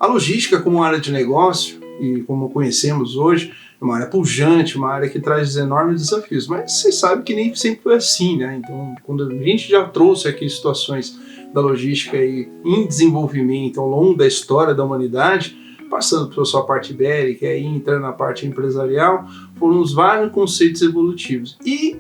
A logística como área de negócio, e como conhecemos hoje, é uma área pujante, uma área que traz enormes desafios, mas você sabe que nem sempre foi assim, né? Então, quando a gente já trouxe aqui situações da logística aí em desenvolvimento ao longo da história da humanidade, passando pela sua parte ibérica e entrando na parte empresarial, foram os vários conceitos evolutivos. E,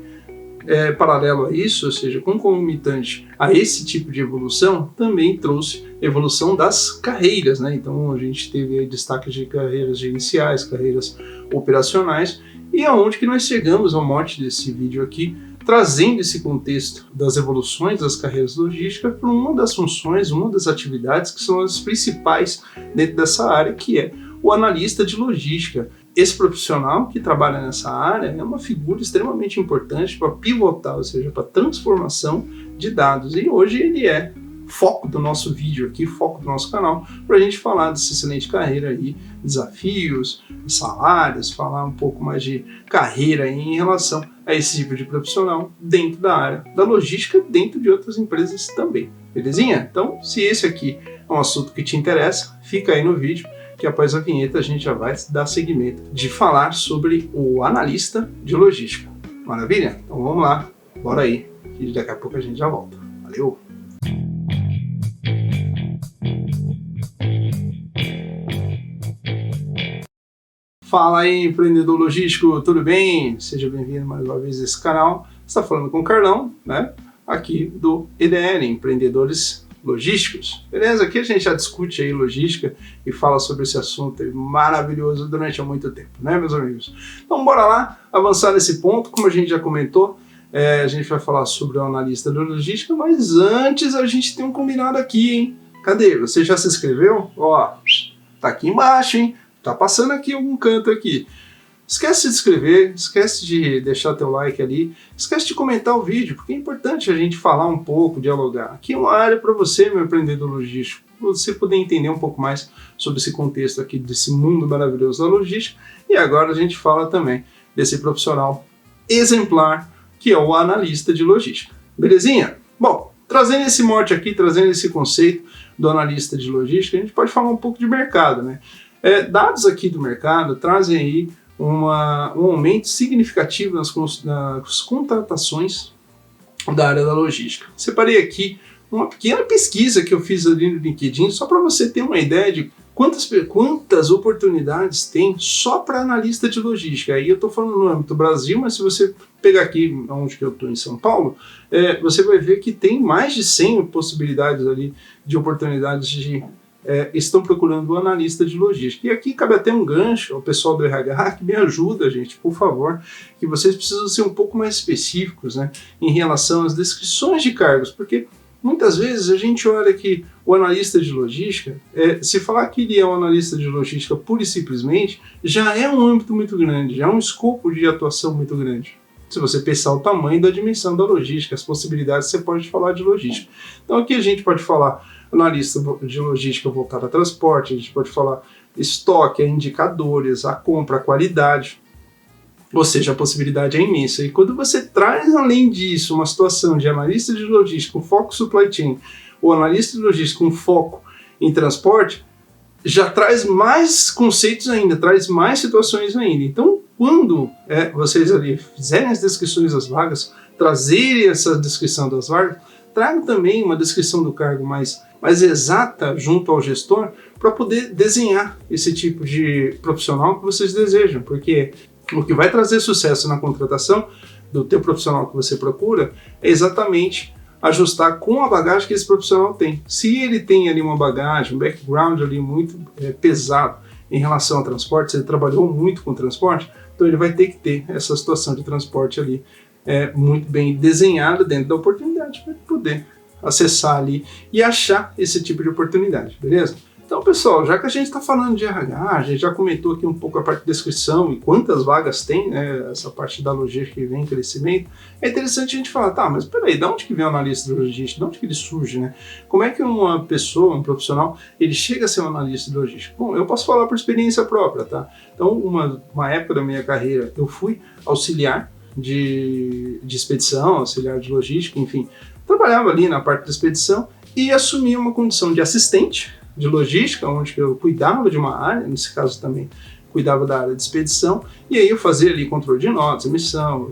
paralelo a isso, ou seja, concomitante a esse tipo de evolução, também trouxe evolução das carreiras, né? Então a gente teve destaque de carreiras gerenciais, carreiras operacionais, e aonde que nós chegamos ao mote desse vídeo aqui, trazendo esse contexto das evoluções das carreiras logísticas para uma das funções, uma das atividades que são as principais dentro dessa área, que é o analista de logística. Esse profissional que trabalha nessa área é uma figura extremamente importante para pivotar, ou seja, para transformação de dados. E hoje ele é foco do nosso vídeo aqui, foco do nosso canal, para a gente falar dessa excelente carreira aí, desafios, salários, falar um pouco mais de carreira aí em relação a esse tipo de profissional dentro da área da logística, dentro de outras empresas também. Belezinha? Então, se esse aqui é um assunto que te interessa, fica aí no vídeo, que após a vinheta a gente já vai dar seguimento de falar sobre o analista de logística. Maravilha? Então vamos lá, bora aí, que daqui a pouco a gente já volta. Valeu! Fala aí, empreendedor logístico, tudo bem? Seja bem-vindo mais uma vez a esse canal. Você está falando com o Carlão, né? Aqui do EDL, Empreendedores Logísticos. Beleza? Aqui a gente já discute aí logística e fala sobre esse assunto maravilhoso durante há muito tempo, né, meus amigos? Então bora lá, avançar nesse ponto. Como a gente já comentou, a gente vai falar sobre o analista de logística, mas antes a gente tem um combinado aqui, hein? Cadê? Você já se inscreveu? Ó, tá aqui embaixo, hein? Tá passando aqui algum canto aqui. Esquece de se inscrever, esquece de deixar teu like ali, esquece de comentar o vídeo, porque é importante a gente falar um pouco, dialogar. Aqui é uma área para você, meu empreendedor logístico, para você poder entender um pouco mais sobre esse contexto aqui, desse mundo maravilhoso da logística. E agora a gente fala também desse profissional exemplar, que é o analista de logística. Belezinha? Bom, trazendo esse mote aqui, trazendo esse conceito do analista de logística, a gente pode falar um pouco de mercado, né? Dados aqui do mercado trazem aí um aumento significativo nas contratações da área da logística. Separei aqui uma pequena pesquisa que eu fiz ali no LinkedIn, só para você ter uma ideia de quantas oportunidades tem só para analista de logística. Aí eu estou falando no âmbito Brasil, mas se você pegar aqui onde que eu estou, em São Paulo, você vai ver que tem mais de 100 possibilidades ali de oportunidades de estão procurando um analista de logística. E aqui cabe até um gancho ao pessoal do RH que me ajuda, gente, por favor, que vocês precisam ser um pouco mais específicos, né, em relação às descrições de cargos, porque muitas vezes a gente olha que o analista de logística, se falar que ele é um analista de logística pura e simplesmente, já é um âmbito muito grande, já é um escopo de atuação muito grande. Se você pensar o tamanho da dimensão da logística, as possibilidades, você pode falar de logística. Então aqui a gente pode falar analista de logística voltada a transporte, a gente pode falar estoque, indicadores, a compra, a qualidade, ou seja, a possibilidade é imensa. E quando você traz além disso uma situação de analista de logística com foco supply chain, ou analista de logística com foco em transporte, já traz mais conceitos ainda, traz mais situações ainda. Então, quando vocês ali fizerem as descrições das vagas, trazerem essa descrição das vagas, tragam também uma descrição do cargo mais exata junto ao gestor para poder desenhar esse tipo de profissional que vocês desejam, porque o que vai trazer sucesso na contratação do teu profissional que você procura é exatamente ajustar com a bagagem que esse profissional tem. Se ele tem ali uma bagagem, um background ali muito pesado em relação ao transporte, se ele trabalhou muito com transporte, então ele vai ter que ter essa situação de transporte ali muito bem desenhada dentro da oportunidade para poder acessar ali e achar esse tipo de oportunidade, beleza? Então, pessoal, já que a gente está falando de RH, a gente já comentou aqui um pouco a parte de descrição e quantas vagas tem, né, essa parte da logística que vem em crescimento, é interessante a gente falar, tá, mas peraí, de onde que vem o analista de logística? De onde que ele surge, né? Como é que uma pessoa, um profissional, ele chega a ser um analista de logística? Bom, eu posso falar por experiência própria, tá? Então, uma época da minha carreira, eu fui auxiliar de expedição, auxiliar de logística, enfim, trabalhava ali na parte da expedição e assumia uma condição de assistente, de logística, onde eu cuidava de uma área, nesse caso também cuidava da área de expedição, e aí eu fazia ali controle de notas, emissão,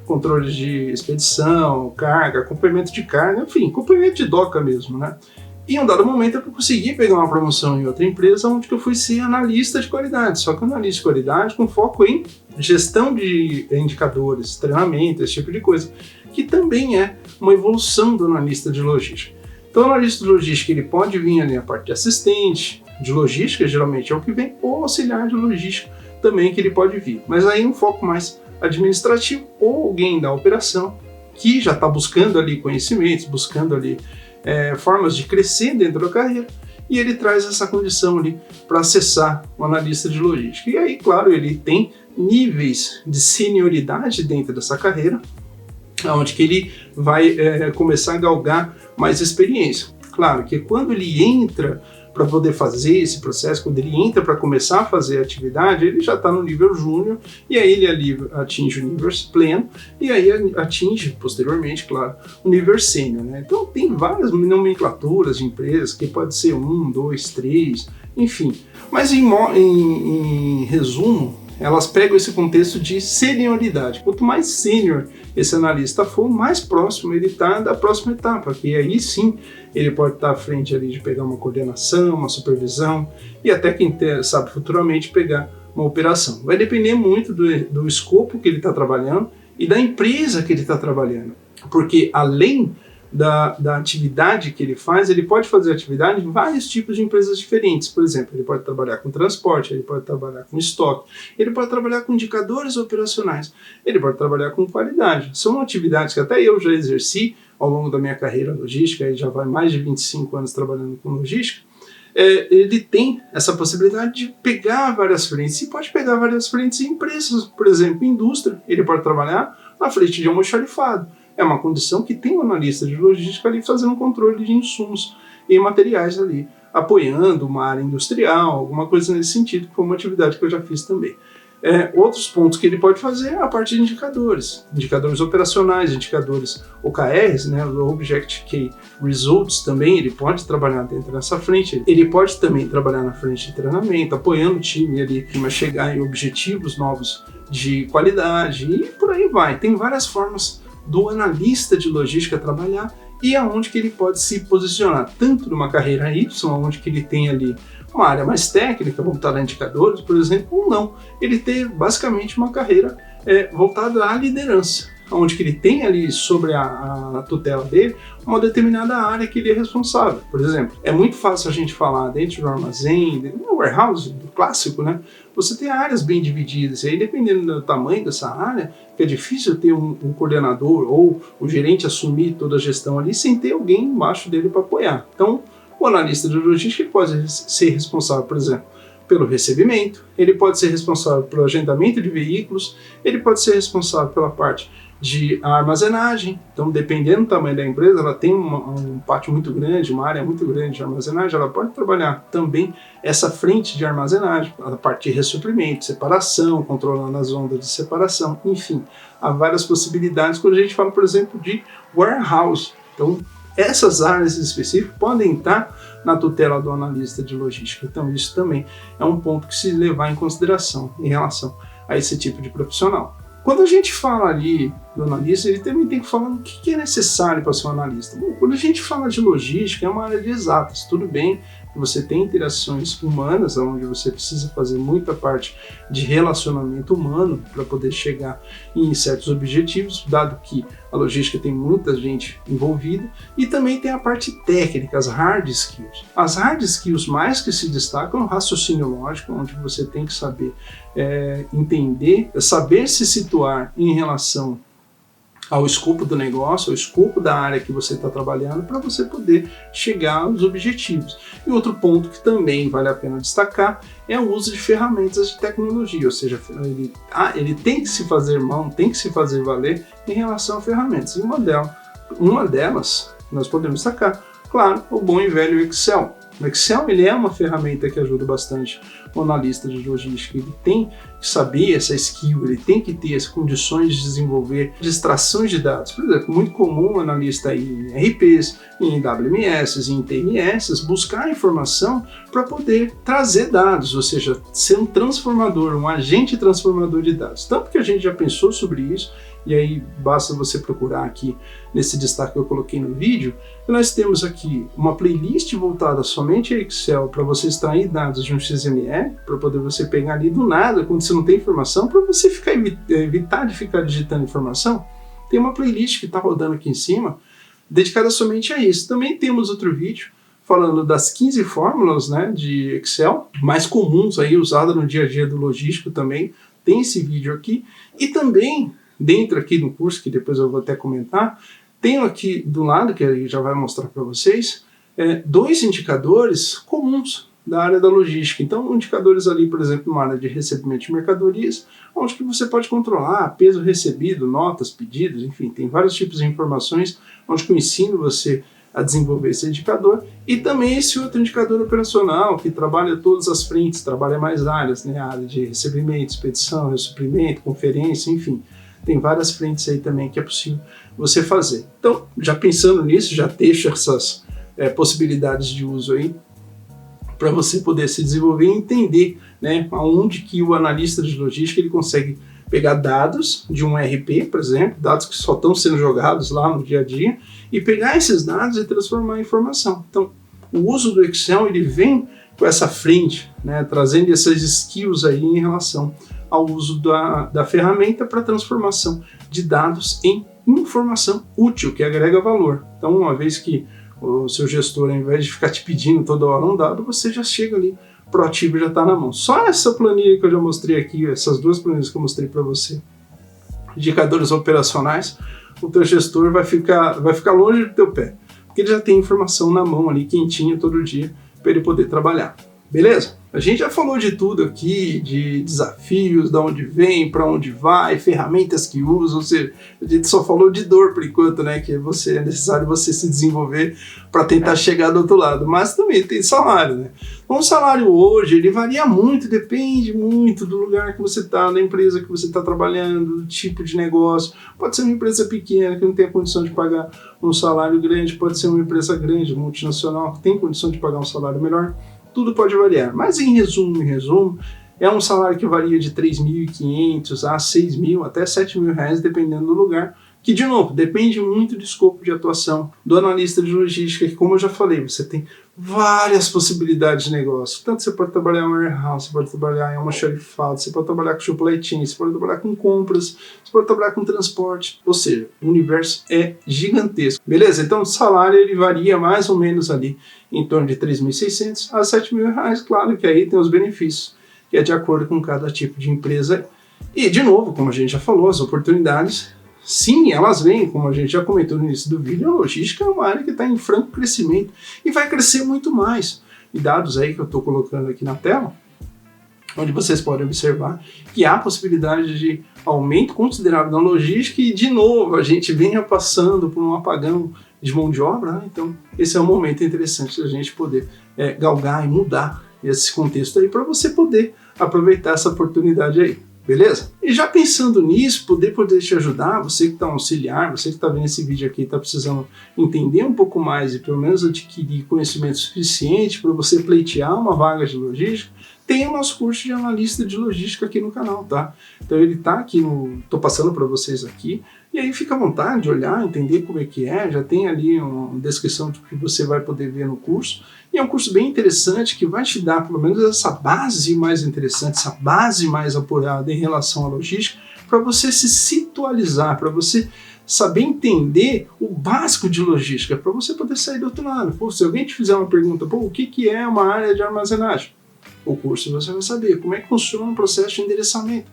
controle de expedição, carga, acompanhamento de carga, enfim, acompanhamento de doca mesmo, né? E em um dado momento eu consegui pegar uma promoção em outra empresa onde eu fui ser analista de qualidade, só que analista de qualidade com foco em gestão de indicadores, treinamento, esse tipo de coisa, que também é uma evolução do analista de logística. Então o analista de logística ele pode vir ali a parte de assistente, de logística geralmente é o que vem, ou auxiliar de logística também que ele pode vir, mas aí um foco mais administrativo ou alguém da operação que já está buscando ali conhecimentos, buscando ali formas de crescer dentro da carreira, e ele traz essa condição ali para acessar o analista de logística. E aí, claro, ele tem níveis de senioridade dentro dessa carreira, onde que ele vai começar a galgar mais experiência. Claro que quando ele entra para poder fazer esse processo, quando ele entra para começar a fazer a atividade, ele já está no nível júnior, e aí ele ali atinge o nível pleno, e aí atinge, posteriormente, claro, o nível sênior, né? Então tem várias nomenclaturas de empresas, que pode ser 1, 2, 3, enfim. Mas em resumo, elas pegam esse contexto de senioridade. Quanto mais sênior esse analista for, mais próximo ele está da próxima etapa, que aí sim ele pode estar à frente ali de pegar uma coordenação, uma supervisão e até quem sabe futuramente pegar uma operação. Vai depender muito do escopo que ele está trabalhando e da empresa que ele está trabalhando, porque além da atividade que ele faz, ele pode fazer atividade em vários tipos de empresas diferentes. Por exemplo, ele pode trabalhar com transporte, ele pode trabalhar com estoque, ele pode trabalhar com indicadores operacionais, ele pode trabalhar com qualidade. São atividades que até eu já exerci ao longo da minha carreira logística, e já vai mais de 25 anos trabalhando com logística. Ele tem essa possibilidade de pegar várias frentes, e pode pegar várias frentes em empresas, por exemplo, indústria, ele pode trabalhar na frente de almoxarifado. É uma condição que tem um analista de logística ali fazendo um controle de insumos e materiais ali, apoiando uma área industrial, alguma coisa nesse sentido, que foi uma atividade que eu já fiz também. Outros pontos que ele pode fazer é a parte de indicadores operacionais, indicadores OKRs, né, o Object Key Results também, ele pode trabalhar dentro dessa frente, ele pode também trabalhar na frente de treinamento, apoiando o time ali a chegar em objetivos novos de qualidade e por aí vai. Tem várias formas do analista de logística trabalhar e aonde que ele pode se posicionar, tanto numa carreira Y, onde que ele tem ali uma área mais técnica, voltada a indicadores, por exemplo, ou não. Ele tem basicamente uma carreira voltada à liderança, onde que ele tem ali sobre a tutela dele uma determinada área que ele é responsável. Por exemplo, é muito fácil a gente falar dentro do armazém, no warehouse, do clássico, né? Você tem áreas bem divididas, e aí dependendo do tamanho dessa área, que é difícil ter um coordenador ou o gerente assumir toda a gestão ali sem ter alguém embaixo dele para apoiar. Então, o analista de logística ele pode ser responsável, por exemplo, pelo recebimento, ele pode ser responsável pelo agendamento de veículos, ele pode ser responsável pela parte de armazenagem. Então, dependendo do tamanho da empresa, ela tem um pátio muito grande, uma área muito grande de armazenagem, ela pode trabalhar também essa frente de armazenagem, a parte de ressuprimento, separação, controlando as ondas de separação, enfim, há várias possibilidades quando a gente fala, por exemplo, de warehouse. Então, essas áreas específicas podem estar na tutela do analista de logística. Então, isso também é um ponto que se levar em consideração em relação a esse tipo de profissional. Quando a gente fala ali do analista, ele também tem que falar o que é necessário para ser um analista. Bom, quando a gente fala de logística, é uma área de exatas, tudo bem que você tem interações humanas, onde você precisa fazer muita parte de relacionamento humano para poder chegar em certos objetivos, dado que a logística tem muita gente envolvida, e também tem a parte técnica, as hard skills. As hard skills mais que se destacam é o raciocínio lógico, onde você tem que saber entender, saber se situar em relação ao escopo do negócio, ao escopo da área que você está trabalhando, para você poder chegar aos objetivos. E outro ponto que também vale a pena destacar é o uso de ferramentas de tecnologia, ou seja, ele tem que se fazer mão, tem que se fazer valer em relação a ferramentas. E uma delas nós podemos destacar, claro, o bom e velho Excel. O Excel ele é uma ferramenta que ajuda bastante o analista de logística. Ele tem que saber essa skill, ele tem que ter as condições de desenvolver de extrações de dados. Por exemplo, muito comum o analista ir em RPs, em WMS, em TMS, buscar informação para poder trazer dados, ou seja, ser um transformador, um agente transformador de dados. Tanto que a gente já pensou sobre isso, e aí basta você procurar aqui nesse destaque que eu coloquei no vídeo, que nós temos aqui uma playlist voltada somente a Excel para você extrair dados de um XML, para poder você pegar ali do nada, quando você não tem informação, para você evitar de ficar digitando informação. Tem uma playlist que está rodando aqui em cima, dedicada somente a isso. Também temos outro vídeo falando das 15 fórmulas, né, de Excel, mais comuns aí, usadas no dia a dia do logístico também. Tem esse vídeo aqui. E também, dentro aqui do curso, que depois eu vou até comentar, tenho aqui do lado, que ele já vai mostrar para vocês, 2 indicadores comuns da área da logística. Então, indicadores ali, por exemplo, numa área de recebimento de mercadorias, onde que você pode controlar peso recebido, notas, pedidos, enfim, tem vários tipos de informações onde que eu ensino você a desenvolver esse indicador, e também esse outro indicador operacional, que trabalha todas as frentes, trabalha mais áreas, né, a área de recebimento, expedição, ressuprimento, conferência, enfim, tem várias frentes aí também que é possível você fazer. Então, já pensando nisso, já deixo essas possibilidades de uso aí, para você poder se desenvolver e entender, né, aonde que o analista de logística ele consegue pegar dados de um RP, por exemplo, dados que só estão sendo jogados lá no dia a dia, e pegar esses dados e transformar em informação. Então, o uso do Excel ele vem com essa frente, né, trazendo essas skills aí em relação ao uso da ferramenta para transformação de dados em informação útil, que agrega valor. Então, uma vez que o seu gestor, ao invés de ficar te pedindo toda hora um dado, você já chega ali proativo e já está na mão. Só essa planilha que eu já mostrei aqui, essas 2 planilhas que eu mostrei para você, indicadores operacionais, o teu gestor vai ficar longe do teu pé, porque ele já tem informação na mão ali, quentinha todo dia, para ele poder trabalhar. Beleza? A gente já falou de tudo aqui, de desafios, de onde vem, para onde vai, ferramentas que usa, ou seja, a gente só falou de dor por enquanto, né, que é necessário você se desenvolver para tentar chegar do outro lado, mas também tem salário, né? Então, o salário hoje, ele varia muito, depende muito do lugar que você está, da empresa que você está trabalhando, do tipo de negócio. Pode ser uma empresa pequena que não tem a condição de pagar um salário grande, pode ser uma empresa grande, multinacional, que tem condição de pagar um salário melhor. Tudo pode variar, mas em resumo, é um salário que varia de 3.500 a 6.000 até 7.000 reais, dependendo do lugar, que, de novo, depende muito do escopo de atuação do analista de logística, que, como eu já falei, você tem várias possibilidades de negócio. Tanto você pode trabalhar em warehouse, você pode trabalhar em almoxarifado, você pode trabalhar com supply chain, você pode trabalhar com compras, você pode trabalhar com transporte, ou seja, o universo é gigantesco. Beleza? Então o salário ele varia mais ou menos ali em torno de 3.600 a 7.000 reais, claro que aí tem os benefícios, que é de acordo com cada tipo de empresa. E, de novo, como a gente já falou, as oportunidades, sim, elas vêm, como a gente já comentou no início do vídeo, a logística é uma área que está em franco crescimento e vai crescer muito mais. E dados aí que eu estou colocando aqui na tela, onde vocês podem observar que há possibilidade de aumento considerável na logística e, de novo, a gente venha passando por um apagão de mão de obra, né? Então esse é um momento interessante da gente poder galgar e mudar esse contexto aí para você poder aproveitar essa oportunidade aí. Beleza? E já pensando nisso, poder te ajudar, você que está um auxiliar, você que está vendo esse vídeo aqui e está precisando entender um pouco mais e pelo menos adquirir conhecimento suficiente para você pleitear uma vaga de logística, tem o nosso curso de analista de logística aqui no canal, tá? Então ele tá aqui tô passando para vocês aqui, e aí fica à vontade de olhar, entender como é que é, já tem ali uma descrição do que você vai poder ver no curso, e é um curso bem interessante que vai te dar pelo menos essa base mais interessante, essa base mais apurada em relação à logística, para você se situalizar, para você saber entender o básico de logística, para você poder sair do outro lado. Pô, se alguém te fizer uma pergunta, o que é uma área de armazenagem? O curso você vai saber como é que funciona o processo de endereçamento.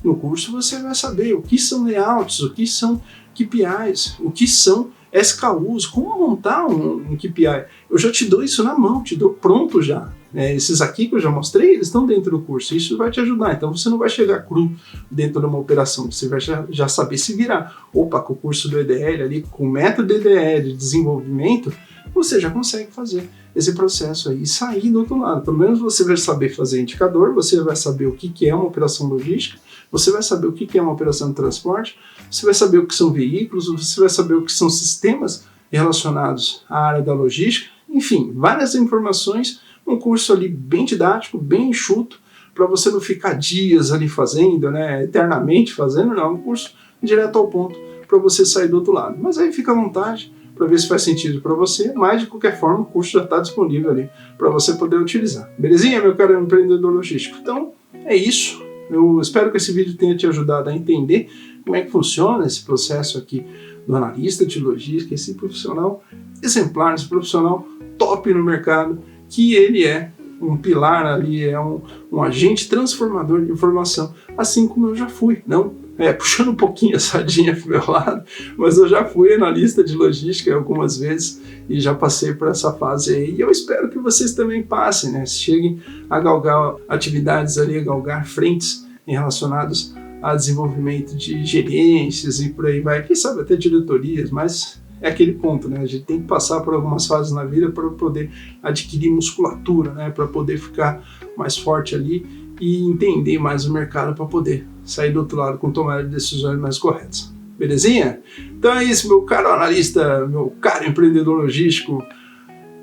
No curso você vai saber o que são layouts, o que são KPIs, o que são SKUs, como montar um KPI. Eu já te dou isso na mão, te dou pronto já. Esses aqui que eu já mostrei, eles estão dentro do curso, isso vai te ajudar. Então você não vai chegar cru dentro de uma operação, você vai já saber se virar. Opa, com o curso do EDL ali, com o método EDL de desenvolvimento, você já consegue fazer esse processo aí e sair do outro lado. Pelo menos você vai saber fazer indicador, você vai saber o que é uma operação logística, você vai saber o que é uma operação de transporte, você vai saber o que são veículos, você vai saber o que são sistemas relacionados à área da logística, enfim, várias informações, um curso ali bem didático, bem enxuto, para você não ficar dias ali fazendo, né, eternamente fazendo, não, um curso direto ao ponto para você sair do outro lado. Mas aí fica à vontade para ver se faz sentido para você, mas de qualquer forma o curso já está disponível ali para você poder utilizar. Belezinha, meu caro empreendedor logístico? Então, é isso. Eu espero que esse vídeo tenha te ajudado a entender como é que funciona esse processo aqui do analista de logística, esse profissional exemplar, esse profissional top no mercado, que ele é um pilar ali, é um agente transformador de informação, assim como eu já fui, não puxando um pouquinho a sardinha pro meu lado, mas eu já fui analista de logística algumas vezes e já passei por essa fase aí, e eu espero que vocês também passem, né? Cheguem a galgar atividades ali, a galgar frentes relacionadas a desenvolvimento de gerências e por aí vai, quem sabe até diretorias, mas é aquele ponto, né? A gente tem que passar por algumas fases na vida para poder adquirir musculatura, né? Para poder ficar mais forte ali e entender mais o mercado para poder sair do outro lado com tomada de decisões mais corretas. Belezinha? Então é isso, meu caro analista, meu caro empreendedor logístico.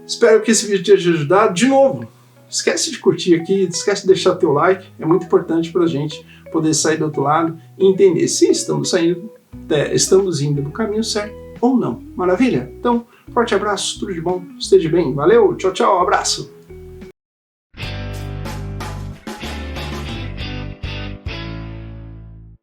Espero que esse vídeo tenha te ajudado. De novo, esquece de curtir aqui, esquece de deixar teu like, é muito importante para a gente poder sair do outro lado e entender se estamos indo no caminho certo ou não. Maravilha? Então, forte abraço, tudo de bom, esteja bem, valeu, tchau, tchau, abraço!